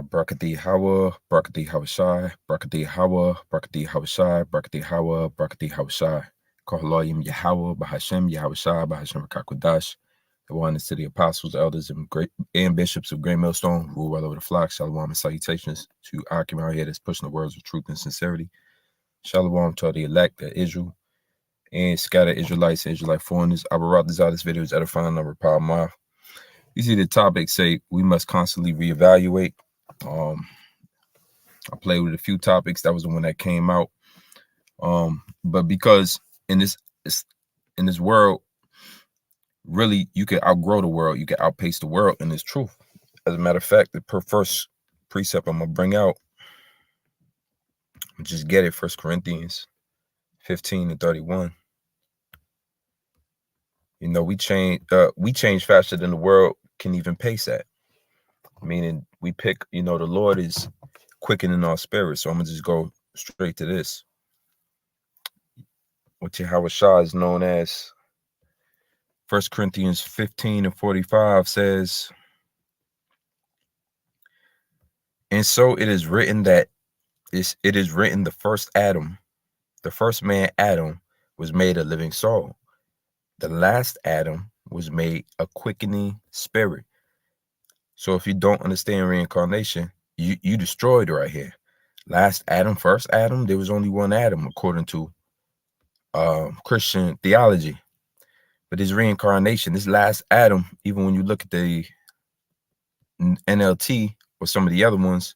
Brakati Hawa, Brakati Hawashai, Brakati Hawa, Brakati Hawashai, Brakati Hawa, Brakati Hawashai. Kohaloyim Yahweh, Bahashem, Yahweh Bahashem Rakakwadash. The one is to the apostles, elders, and bishops of Great Millstone, who rule well over the flock. Shalom and salutations to Akim out here that's pushing the words of truth and sincerity. Shalom to the elect of Israel and scattered Israelites and Israelite foreigners. I will write this out. This video is edifying over power mouth. You see the topic say we must constantly reevaluate. I played with a few topics. That was the one that came out. But because in this world, really, you can outgrow the world, you can outpace the world in this truth. As a matter of fact, the first precept I'm gonna bring out, just get it, 1 Corinthians 15:31. You know, we change faster than the world can even pace that. Meaning we pick, the Lord is quickening our spirit. So I'm gonna just go straight to this. What Yahweh Shah is known as 1 Corinthians 15:45 says, and so it is written that it is written the first man Adam was made a living soul. The last Adam was made a quickening spirit. So if you don't understand reincarnation, you destroyed right here. Last Adam, first Adam, there was only one Adam according to Christian theology. But this reincarnation, this last Adam, even when you look at the NLT or some of the other ones,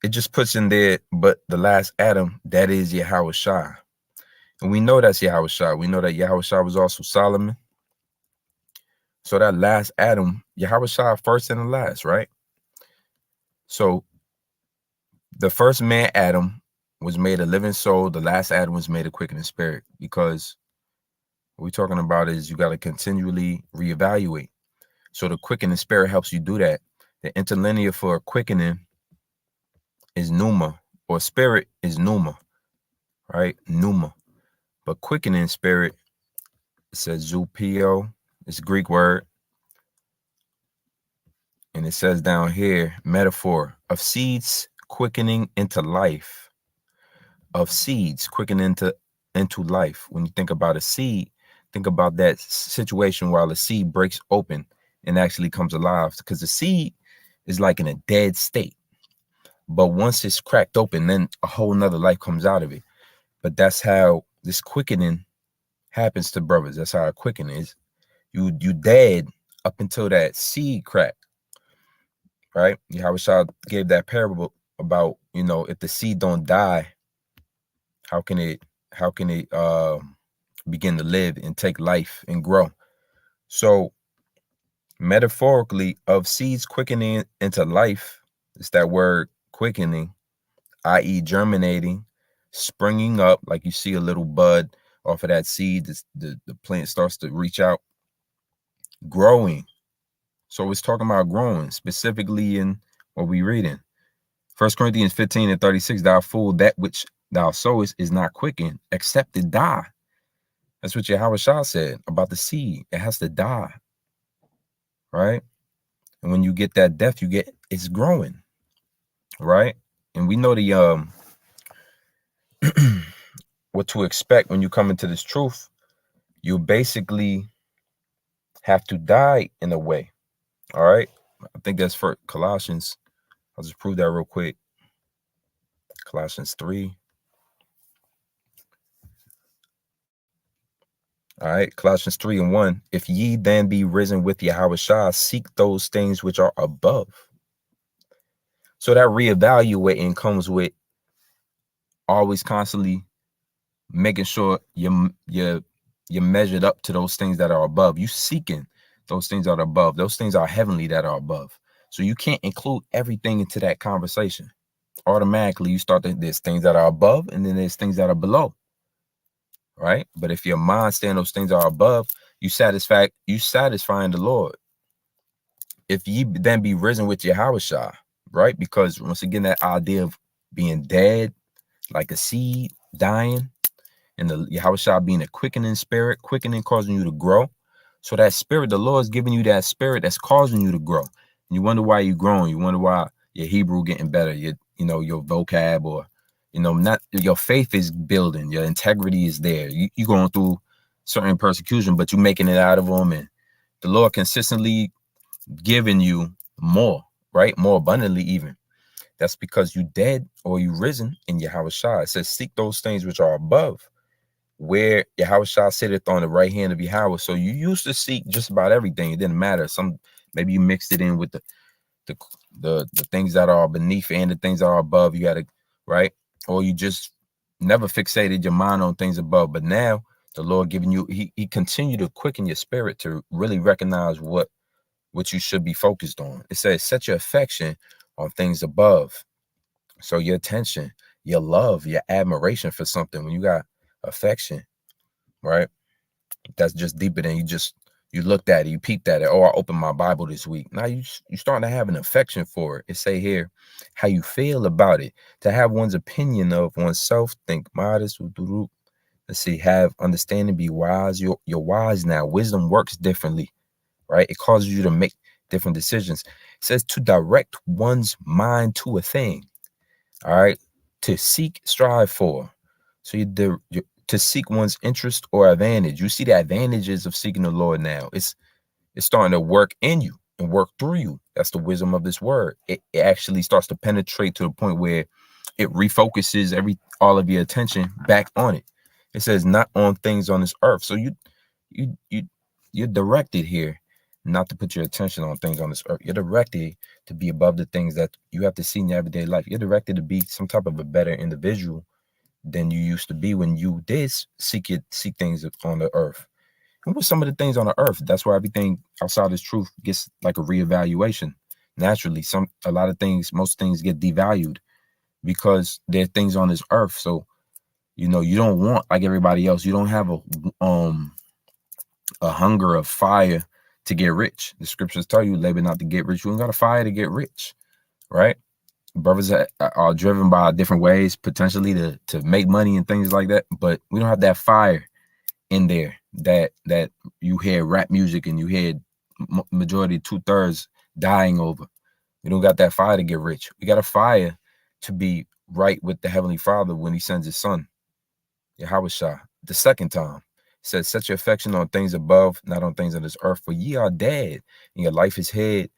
it just puts in there, but the last Adam, that is Yahweh Shah. And we know that's Yahweh Shah. We know that Yahweh Shah was also Solomon. So that last Adam, Yahweh Shah first and the last, right? So the first man Adam was made a living soul. The last Adam was made a quickening spirit, because what we're talking about is you got to continually reevaluate. So the quickening spirit helps you do that. The interlinear for quickening is pneuma, or spirit is pneuma, right? Pneuma. But quickening spirit, it says zoopio. It's a Greek word. And it says down here, metaphor of seeds quickening into life. Of seeds quickening into life. When you think about a seed, think about that situation while the seed breaks open and actually comes alive. Because the seed is like in a dead state. But once it's cracked open, then a whole nother life comes out of it. But that's how this quickening happens to brothers. That's how a quickening is. You dead up until that seed crack, right? Yahweh Shah gave that parable about, if the seed don't die, how can it begin to live and take life and grow? So metaphorically, of seeds quickening into life, it's that word quickening, i.e. germinating, springing up, like you see a little bud off of that seed, the plant starts to reach out, growing. So it's talking about growing, specifically in what we reading. 1 Corinthians 15:36, thou fool, that which thou sowest is not quickened, except it die. That's what Yahweh Shah said about the seed. It has to die, right? And when you get that death, it's growing, right? And we know the what to expect when you come into this truth. You basically have to die in a way. All right. I think that's for Colossians. I'll just prove that real quick. Colossians 3. All right. Colossians 3:1. If ye then be risen with Yahweh Shah, seek those things which are above. So that reevaluating comes with always constantly making sure you're measured up to those things that are above. You seeking those things that are above. Those things are heavenly that are above. So you can't include everything into that conversation. Automatically, you start there's things that are above, and then there's things that are below. Right? But if your mind saying those things are above, you satisfying the Lord. If ye then be risen with Yahweh Shah, right? Because once again, that idea of being dead, like a seed dying, and the Yahweh Shah being a quickening spirit, quickening causing you to grow. So that spirit, the Lord is giving you that spirit that's causing you to grow. And you wonder why you're growing. You wonder why your Hebrew getting better, your your vocab, or not your faith is building, your integrity is there. You going through certain persecution, but you making it out of them, and the Lord consistently giving you more, right? More abundantly even. That's because you dead or you risen in Yahweh Shai. It says, seek those things which are above, where Yahweh Shai sitteth on the right hand of Yahweh. So you used to seek just about everything. It didn't matter. Maybe you mixed it in with the the things that are beneath and the things that are above. You got to, right? Or you just never fixated your mind on things above. But now the Lord giving you, he continue to quicken your spirit to really recognize what you should be focused on. It says, set your affection on things above. So your attention, your love, your admiration for something, when you got affection, right? That's just deeper than you looked at it, you peeped at it. Oh, I opened my Bible this week. Now you starting to have an affection for it. It say here how you feel about it. To have one's opinion of oneself, think modest. Let's see, have understanding, be wise. You're wise now. Wisdom works differently, right? It causes you to make different decisions. It says to direct one's mind to a thing. All right, to seek, strive for. So you to seek one's interest or advantage. You see the advantages of seeking the Lord now. It's starting to work in you and work through you. That's the wisdom of this word. It actually starts to penetrate to the point where it refocuses all of your attention back on it. It says not on things on this earth. So you're directed here not to put your attention on things on this earth. You're directed to be above the things that you have to see in your everyday life. You're directed to be some type of a better individual than you used to be when you did seek things on the earth. And what's some of the things on the earth? That's why everything outside this truth gets like a reevaluation. Naturally, most things get devalued because there are things on this earth. So, you don't want like everybody else. You don't have a hunger of fire to get rich. The scriptures tell you labor not to get rich. You don't got a fire to get rich, right? Brothers are driven by different ways potentially to make money and things like that, but we don't have that fire in there that you hear rap music and you hear majority 2/3 dying over. We don't got that fire to get rich. We got a fire to be right with the Heavenly Father when he sends his son, Yahweh Shah, the second time. It says, set your affection on things above, not on things on this earth, for ye are dead, and your life is hid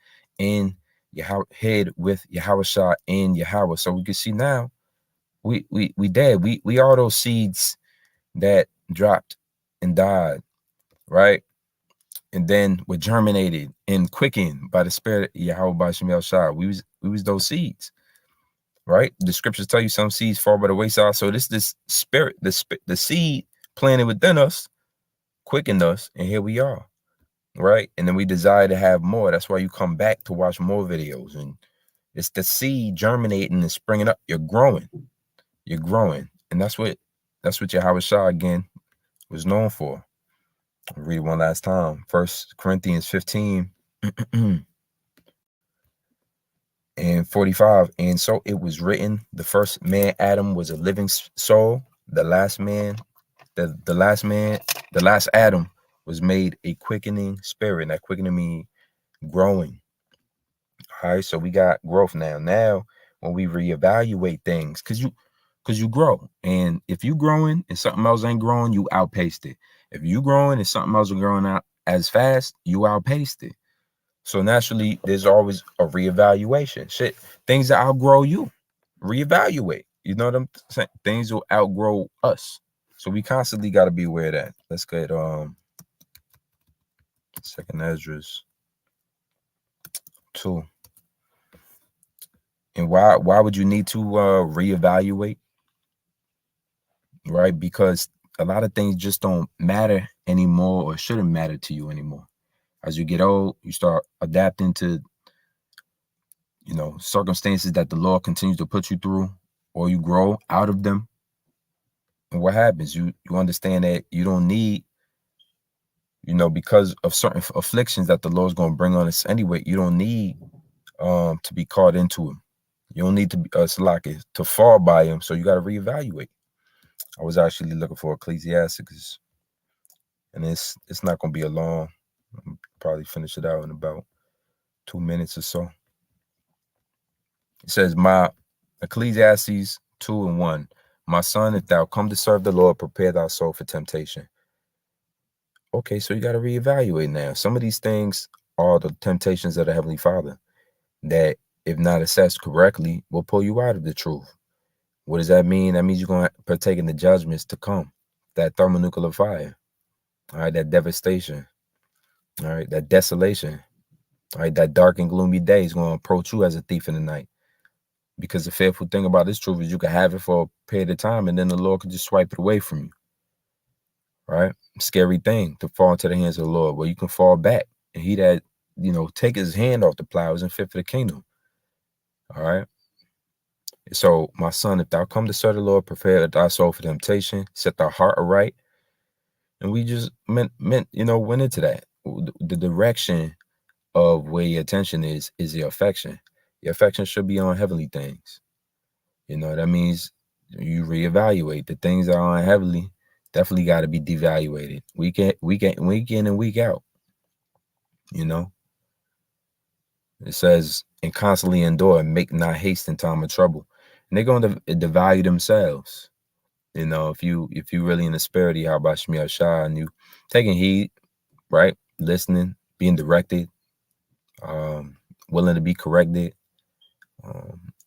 with Yahweh Shah in Yahweh. So we can see now, we dead. We are those seeds that dropped and died, right? And then were germinated and quickened by the Spirit of Yahweh by Shem Shah. We was those seeds, right? The scriptures tell you some seeds fall by the wayside. So this spirit, the seed planted within us, quickened us, and here we are, right? And then we desire to have more. That's why you come back to watch more videos, and it's the seed germinating and springing up. You're growing, and that's what Yahweh Shah again was known for. I'll read it one last time. 1 Corinthians 15 and 45. And so it was written, the first man, Adam, was a living soul. The last Adam was made a quickening spirit. And that quickening means growing. All right, so we got growth now. Now, when we reevaluate things, because you grow. And if you growing and something else ain't growing, you outpaced it. If you growing and something else is growing out as fast, you outpaced it. So naturally, there's always a reevaluation. Shit, things that outgrow you, reevaluate. You know what I'm saying? Things will outgrow us. So we constantly got to be aware of that. Let's get Second Esdras 2. And why would you need to reevaluate? Right? Because a lot of things just don't matter anymore or shouldn't matter to you anymore. As you get old, you start adapting to circumstances that the Lord continues to put you through, or you grow out of them. And what happens? You understand that you don't need, because of certain afflictions that the Lord's going to bring on us anyway, you don't need to be caught into them. You don't need to be to fall by him. So you got to reevaluate. I was actually looking for Ecclesiastes, and it's not going to be a long. I'll probably finish it out in about 2 minutes or so. It says, my Ecclesiastes 2:1. My son, if thou come to serve the Lord, prepare thy soul for temptation. Okay, so you got to reevaluate now. Some of these things are the temptations of the Heavenly Father that, if not assessed correctly, will pull you out of the truth. What does that mean? That means you're going to partake in the judgments to come, that thermonuclear fire, all right, that devastation, all right, that desolation, all right, that dark and gloomy day is going to approach you as a thief in the night. Because the fearful thing about this truth is you can have it for a period of time and then the Lord can just swipe it away from you, right? Scary thing to fall into the hands of the Lord, where you can fall back. And he that, take his hand off the plow isn't fit for the kingdom, all right? So, my son, if thou come to serve the Lord, prepare thy soul for temptation, set thy heart aright. And we just went into that. The direction of where your attention is your affection. Your affection should be on heavenly things. That means you reevaluate the things that are on heavenly. Definitely got to be devaluated. Week in and week out. It says, and constantly endure and make not haste in time of trouble. And they're going to devalue themselves. If you really in the spirit of Yahweh Shemi Shah and you taking heed, right? Listening, being directed, willing to be corrected,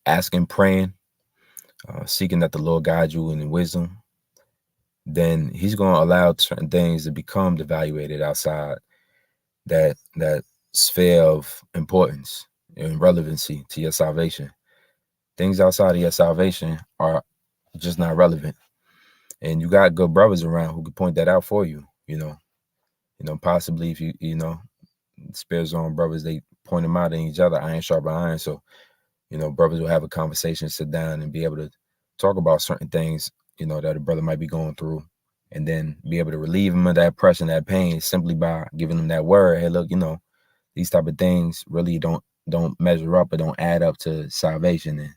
asking, praying, seeking that the Lord guide you in wisdom, then he's going to allow certain things to become devaluated outside that sphere of importance and relevancy to your salvation. Things outside of your salvation are just not relevant. And you got good brothers around who can point that out for you, possibly if you spare zone brothers, they point them out in each other, iron sharp iron. So, brothers will have a conversation, sit down and be able to talk about certain things, that a brother might be going through, and then be able to relieve them of that pressure and that pain simply by giving them that word. Hey, look, these type of things really don't measure up or don't add up to salvation. And,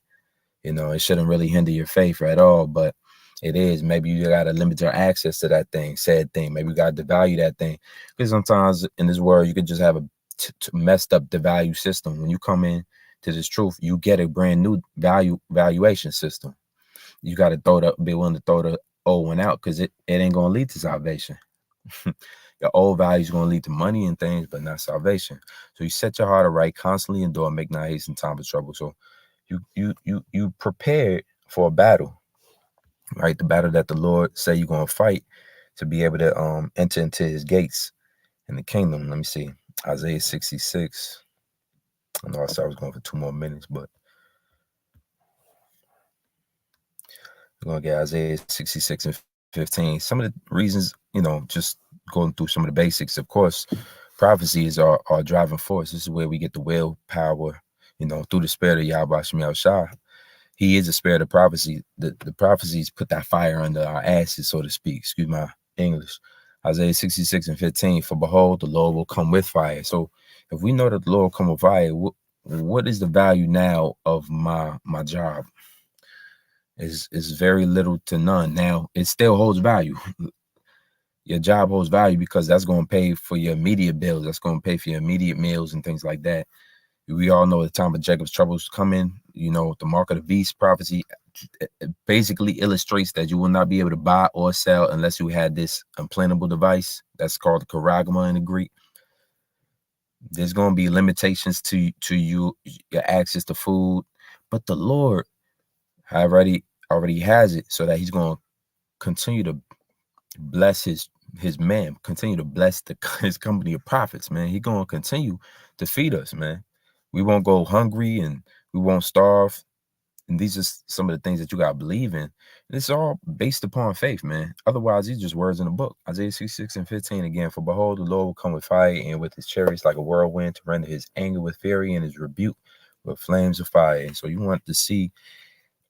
it shouldn't really hinder your faith at all, but it is. Maybe you got to limit your access to that thing, said thing. Maybe you got to devalue that thing. Because sometimes in this world, you could just have a messed up devalue system. When you come in to this truth, you get a brand new valuation system. You got to be willing to throw the old one out, because it ain't going to lead to salvation. Your old value is going to lead to money and things, but not salvation. So you set your heart aright, constantly endure, make not haste in time of trouble. So you prepared for a battle, right? The battle that the Lord say you're going to fight to be able to enter into his gates in the kingdom. Let me see. Isaiah 66. I know I said I was going for 2 more minutes, but we're going to get Isaiah 66 and 15. Some of the reasons, just going through some of the basics. Of course, prophecies are driving force. This is where we get the willpower, through the spirit of Yahweh Shemi Shah. He is a spirit of prophecy. The prophecies put that fire under our asses, so to speak. Excuse my English. Isaiah 66 and 15. For behold, the Lord will come with fire. So if we know that the Lord will come with fire, what is the value now of my job? Is very little to none. Now, it still holds value. Your job holds value because that's going to pay for your immediate bills. That's going to pay for your immediate meals and things like that. We all know the time of Jacob's troubles coming. The mark of the beast prophecy basically illustrates that you will not be able to buy or sell unless you had this implantable device. That's called the charagma in the Greek. There's going to be limitations to your access to food, but the Lord already has it, so that he's going to continue to bless his man, continue to bless his company of prophets, man. He's going to continue to feed us, man. We won't go hungry and we won't starve. And these are some of the things that you got to believe in. And it's all based upon faith, man. Otherwise, these are just words in the book. Isaiah 66 and 15 again. For behold, the Lord will come with fire and with his chariots like a whirlwind, to render his anger with fury and his rebuke with flames of fire. And so you want to see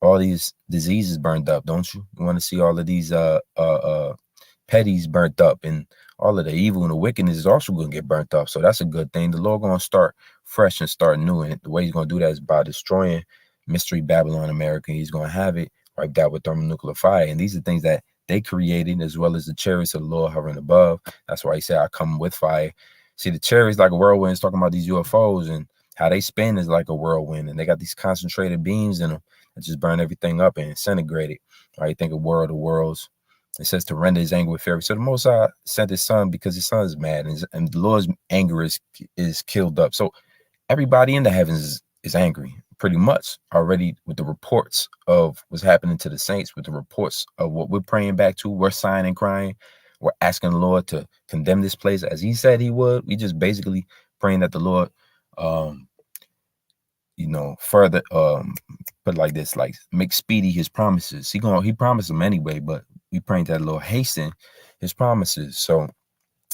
all these diseases burned up, don't you? You want to see all of these petties burnt up, and all of the evil and the wickedness is also going to get burnt up. So that's a good thing. The Lord going to start fresh and start new. And the way he's going to do that is by destroying Mystery Babylon America. He's going to have it wiped out with thermonuclear fire. And these are things that they created, as well as the chariots of the Lord hovering above. That's why he said, I come with fire. See, the chariots like a whirlwind is talking about these UFOs and how they spin is like a whirlwind, and they got these concentrated beams in them that just burn everything up and disintegrate it. Right? Think of World of Worlds. It says to render his anger with fury. So the Most High sent his son because his son is mad, and the Lord's anger is killed up. So everybody in the heavens is angry pretty much already with the reports of what's happening to the saints, with the reports of what we're praying back to. We're sighing and crying. We're asking the Lord to condemn this place as he said he would. We just basically praying that the Lord, further, put like this, like make speedy his promises. He promised them anyway, but we praying that the Lord hasten his promises. So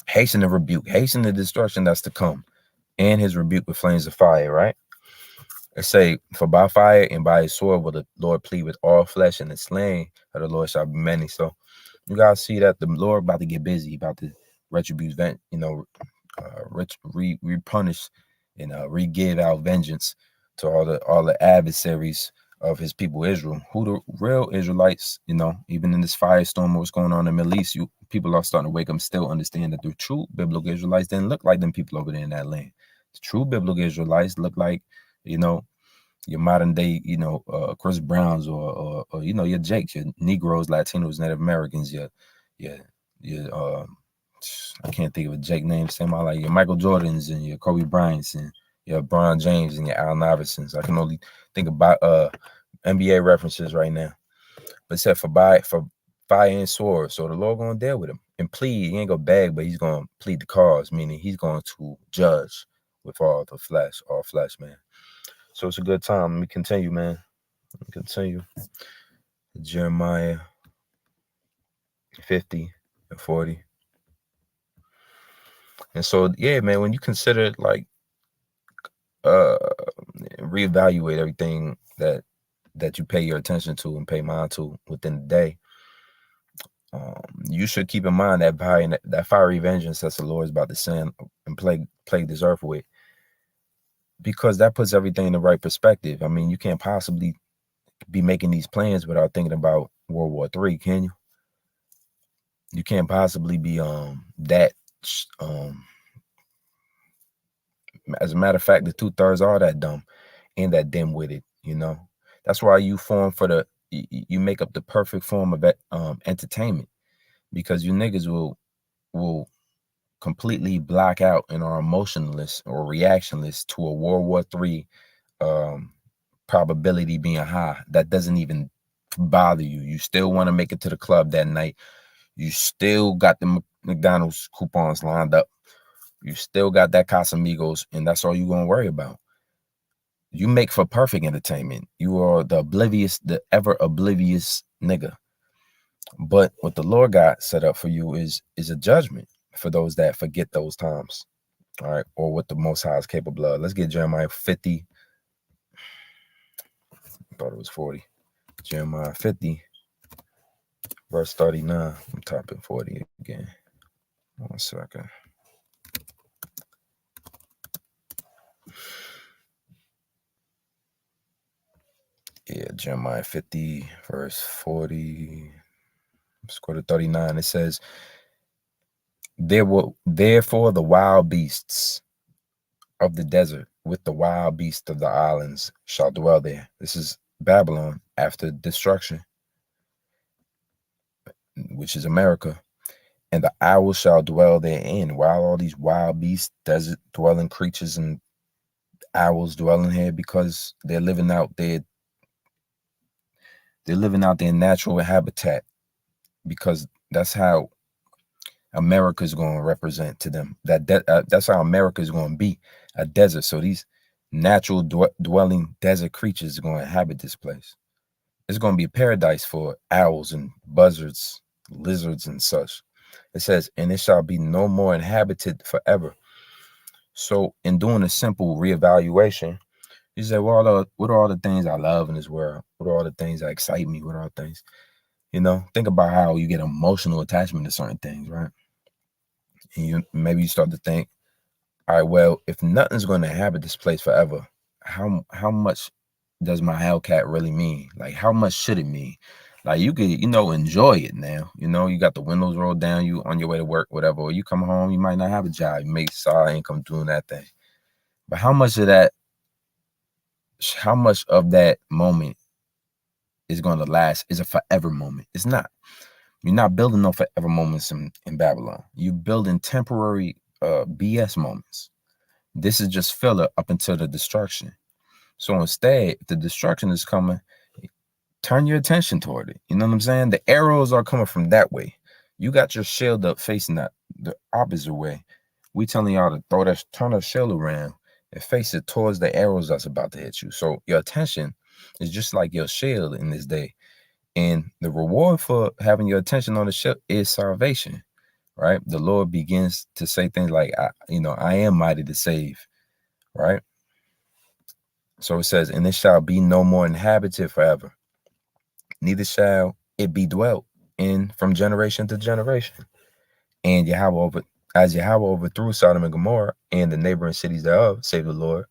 hasten the rebuke, hasten the destruction that's to come, and his rebuke with flames of fire, right? It say, for by fire and by his sword will the Lord plead with all flesh, and the slain of the Lord shall be many. So you guys see that the Lord about to get busy, about to retribute, repunish and re-give out vengeance to all the adversaries of his people Israel, who the real Israelites, even in this firestorm, what's going on in the Middle East, people are starting to wake up, still understand that the true biblical Israelites didn't look like them people over there in that land. The true biblical Israelites look like, your modern day, Chris Browns or your Jakes, your Negroes, Latinos, Native Americans, your I can't think of a Jake name. Same like your Michael Jordans and your Kobe Bryants and your LeBron James and your Allen Iversons. I can only think about NBA references right now. But it said for fire and sword. So the Lord gonna deal with him and plead. He ain't gonna beg, but he's gonna plead the cause, meaning he's going to judge with all flesh, man. So it's a good time. Let me continue, man. Let me continue. Jeremiah 50 and 40. And so, yeah, man, when you consider like reevaluate everything that you pay your attention to and pay mind to within the day, you should keep in mind that fiery vengeance that the Lord is about to send and plague this earth with, because that puts everything in the right perspective. I mean, you can't possibly be making these plans without thinking about World War III, can you? You can't possibly be as a matter of fact, the 2/3 are that dumb and that dim-witted, That's why you make up the perfect form of entertainment, because you niggas will completely block out and are emotionless or reactionless to a World War III probability being high. That doesn't even bother you. You still want to make it to the club that night. You still got the McDonald's coupons lined up. You still got that Casamigos, and that's all you're going to worry about. You make for perfect entertainment. You are the ever oblivious nigga. But what the Lord got set up for you is a judgment for those that forget those times. All right. Or what the Most High is capable of. Let's get Jeremiah 50. I thought it was 40. Jeremiah 50, verse 39. I'm typing 40 again. 1 second. Yeah, Jeremiah 50, verse 40. Let's go to 39. It says, therefore the wild beasts of the desert with the wild beasts of the islands shall dwell there. This is Babylon after destruction, which is America. And the owls shall dwell therein. While all these wild beasts, desert dwelling creatures, and owls dwelling here, because they're living out their natural habitat, because that's how America is going to represent to them. That's how America is going to be, a desert. So these natural dwelling desert creatures are going to inhabit this place. It's going to be a paradise for owls and buzzards, lizards, and such. It says, and it shall be no more inhabited forever. So in doing a simple reevaluation, you say, well, what are all the things I love in this world? What are all the things that excite me? What are all the things? Think about how you get emotional attachment to certain things, right? And maybe you start to think, all right, well, if nothing's going to inhabit this place forever, how much does my Hellcat really mean? Like, how much should it mean? Like, you could, enjoy it now. You got the windows rolled down, you on your way to work, whatever. Or you come home, you might not have a job. You make side income doing that thing. But how much of that how much of that moment is going to last is a forever moment. It's not. You're not building no forever moments in Babylon. You're building temporary BS moments. This is just filler up until the destruction. So instead, if the destruction is coming, turn your attention toward it. You know what I'm saying? The arrows are coming from that way. You got your shield up facing that the opposite way. We telling y'all to turn that shield around and face it towards the arrows that's about to hit you. So your attention is just like your shield in this day. And the reward for having your attention on the shield is salvation, right? The Lord begins to say things like, I am mighty to save, right? So it says, and it shall be no more inhabited forever, neither shall it be dwelt in from generation to generation. And as Yahweh overthrew Sodom and Gomorrah and the neighboring cities thereof, save the Lord,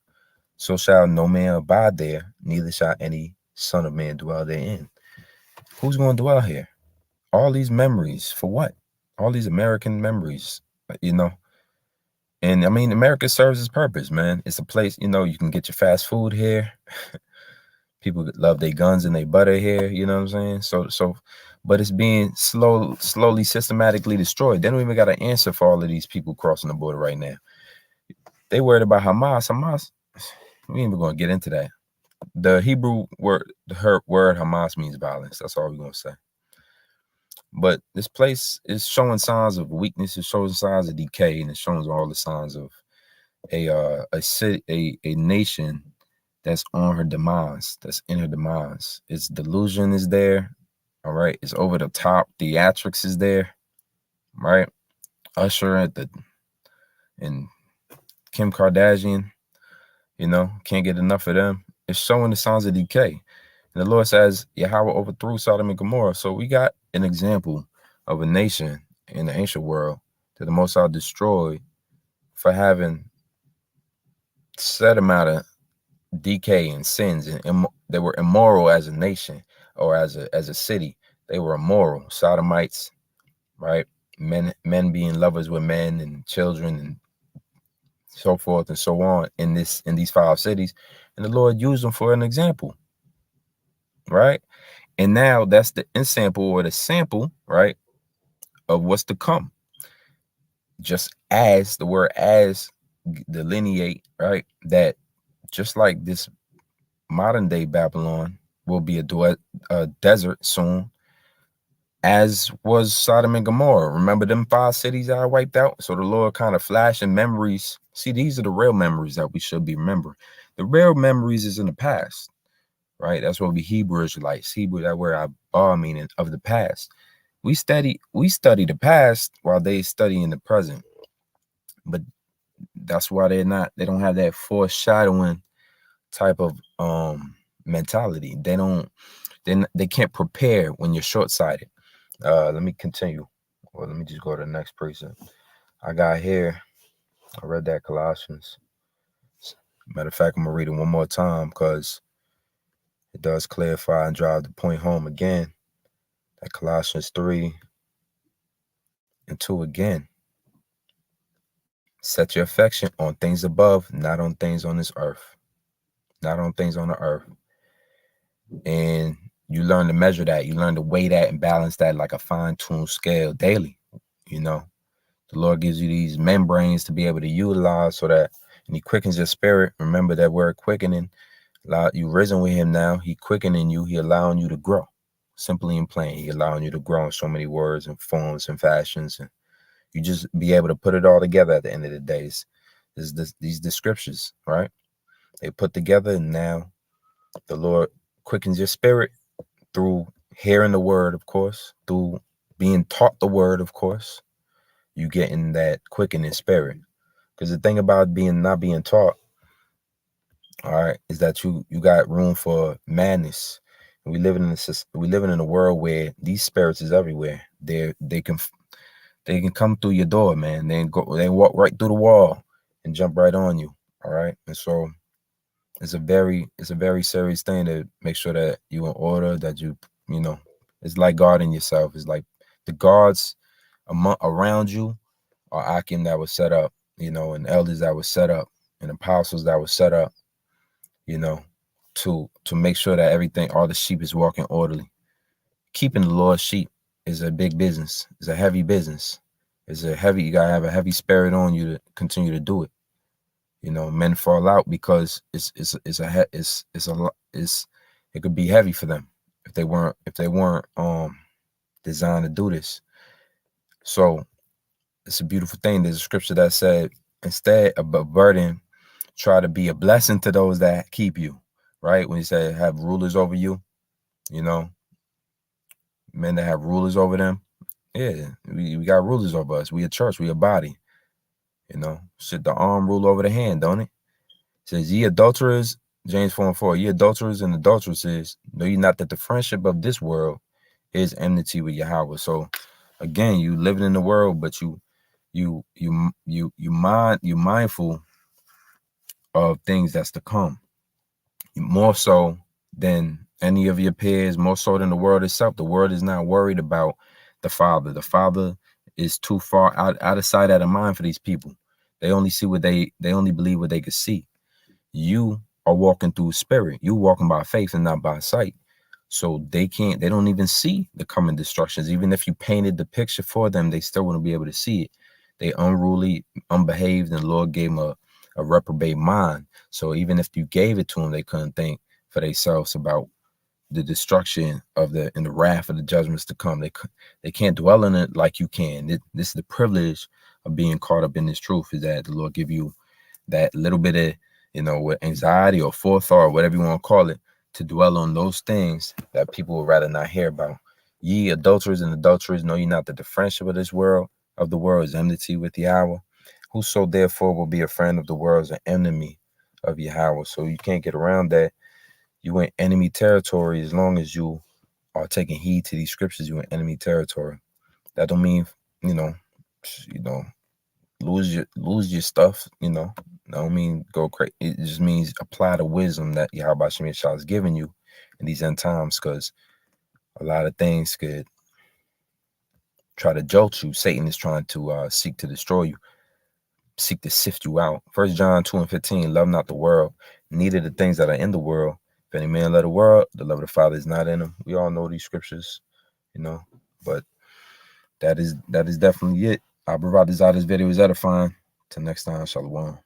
so shall no man abide there, neither shall any son of man dwell therein. Who's going to dwell here? All these memories, for what? All these American memories, you know? And I mean, America serves its purpose, man. It's a place, you can get your fast food here. People love their guns and their butter here, you know what I'm saying? But it's being slowly, systematically destroyed. They don't even got an answer for all of these people crossing the border right now. They worried about Hamas. We ain't even gonna get into that. The Hebrew word, word Hamas means violence. That's all we're gonna say. But this place is showing signs of weakness. It's showing signs of decay, and it shows all the signs of a nation that's on her demise, that's in her demise. Its delusion is there, all right? It's over the top. Theatrics is there, right? Usher and Kim Kardashian, can't get enough of them. It's showing the signs of decay. And the Lord says, Yahweh overthrew Sodom and Gomorrah. So we got an example of a nation in the ancient world that the Most High destroyed for having set amount of decay and sins, and they were immoral as a nation or as a city. They were immoral sodomites, right? Men being lovers with men and children and so forth and so on in these 5 cities, and the Lord used them for an example, right? And now that's the ensample or the sample, right, of what's to come. Just as the word as delineate, right, that just like this modern day Babylon will be a desert soon, as was Sodom and Gomorrah. Remember them 5 cities I wiped out? So the Lord kind of flashing memories. See, these are the real memories that we should be remembering. The real memories is in the past, right? That's what we Hebrew Israelites. Hebrew, that word meaning of the past. We study the past while they study in the present. But that's why they don't have that foreshadowing type of mentality. They can't prepare when you're short-sighted. Let me continue. Well, let me just go to the next precept. I got here. I read that Colossians. Matter of fact, I'm gonna read it one more time because it does clarify and drive the point home again. That Colossians 3 and 2 again. Set your affection on things above, not on things on this earth. Not on things on the earth. And you learn to measure that. You learn to weigh that and balance that like a fine-tuned scale daily. The Lord gives you these membranes to be able to utilize so that, and he quickens your spirit. Remember that word quickening. You risen with him now. He quickening you. He allowing you to grow. Simply and plain. He allowing you to grow in so many words and forms and fashions. And you just be able to put it all together at the end of the day. These descriptions, right? They put together, and now the Lord quickens your spirit through hearing the word, of course, through being taught the word, of course. You getting that quickening spirit. Because the thing about not being taught, all right, is that you got room for madness. And we living in a world where these spirits is everywhere. They can come through your door, man. They walk right through the wall and jump right on you. All right. And so it's a very serious thing to make sure that you in order, that it's like guarding yourself. It's like the guards around you are Akim that was set up, and elders that was set up, and apostles that was set up, to make sure that everything, all the sheep is walking orderly. Keeping the Lord's sheep is a big business. It's a heavy business. You gotta have a heavy spirit on you to continue to do it. You know, men fall out because it could be heavy for them if they weren't designed to do this. So it's a beautiful thing. There's a scripture that said, instead of a burden, try to be a blessing to those that keep you. Right? When he said have rulers over you, you know, men that have rulers over them. Yeah, we got rulers over us. We a church, we a body. You know, should the arm rule over the hand, don't it? It says, ye adulterers, James 4:4, ye adulterers and adulteresses, know ye not that the friendship of this world is enmity with Yahweh. So again, you living in the world, but you mindful of things that's to come. More so than any of your peers, more so than the world itself. The world is not worried about the Father. The Father is too far out of sight, out of mind for these people. They only see what they only believe what they can see. You are walking through spirit. You walking by faith and not by sight. So they don't even see the coming destructions. Even if you painted the picture for them, they still wouldn't be able to see it. They unruly, unbehaved, and the Lord gave them a reprobate mind. So even if you gave it to them, they couldn't think for themselves about the destruction and the wrath of the judgments to come. They can't dwell in it like you can. This is the privilege of being caught up in this truth, is that the Lord give you that little bit of, with anxiety or forethought or whatever you want to call it, to dwell on those things that people would rather not hear about. Ye adulterers and adulteresses, know ye not that the friendship of the world is enmity with Yahweh? Whoso therefore will be a friend of the world is an enemy of Yahweh. So you can't get around that. You in enemy territory. As long as you are taking heed to these scriptures, you in enemy territory. That don't mean, lose your stuff, I don't mean go crazy. It just means apply the wisdom that Yahweh Shem Yahshua has given you in these end times, because a lot of things could try to jolt you. Satan is trying to seek to destroy you, seek to sift you out. 1 John 2:15, love not the world, neither the things that are in the world. If any man love the world, the love of the Father is not in him. We all know these scriptures, but that is definitely it. Our brother, this video is edifying. Till next time, shalom.